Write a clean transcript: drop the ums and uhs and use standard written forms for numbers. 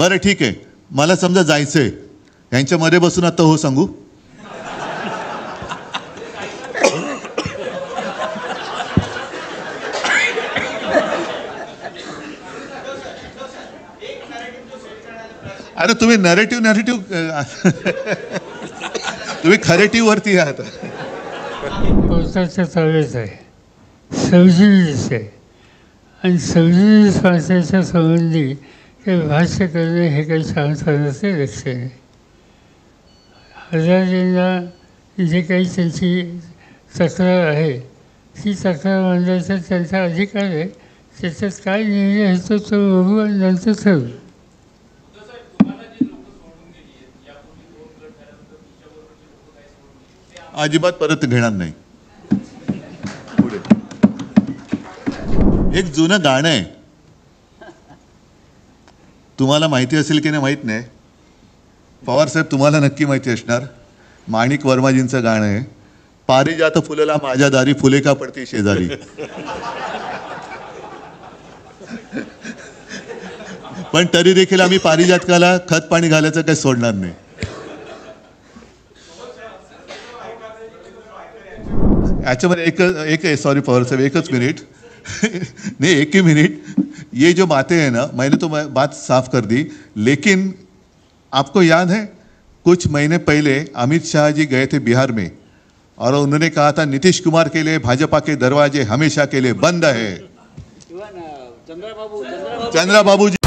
बरं ठीक आहे, मला समजा जायचंय, यांच्यामध्ये बसून आता हो सांगू? अरे तुम्ही नरेटिव्ह तुम्ही खरेटिव्ह वरती आहात. पोस्टाच्या चालूच आहे, 27 आहे आणि 27 भाषेच्या संबंधी ते भाष्य करणे हे काही सांगतानाचे लक्षण आहे. हजारेंना जे काही त्यांची तक्रार आहे ती तक्रार मांडायचा त्यांचा अधिकार आहे. त्याच्यात काय निर्णय होतो तो बघू आणि नंतर ठरवू. अजिबात परत घेणार नाही. एक जुनं गाणं आहे, तुम्हाला माहिती असेल की नाही माहीत नाही. पवार साहेब तुम्हाला नक्की माहिती असणार. माणिक वर्माजींचं गाणं आहे, पारिजात फुलला माझ्या दारी, फुले का पडती शेजारी. पण तरी देखील आम्ही पारिजातकाला खत पाणी घालायचं काही सोडणार नाही. याच्यामध्ये एक सॉरी पवार साहब, एकच मिनट नहीं, एक ही मिनट. ये जो बातें हैं ना, मैंने तो बात साफ कर दी, लेकिन आपको याद है कुछ महीने पहले अमित शाह जी गए थे बिहार में और उन्होंने कहा था नीतीश कुमार के लिए भाजपा के दरवाजे हमेशा के लिए बंद है. चंद्रबाबू जी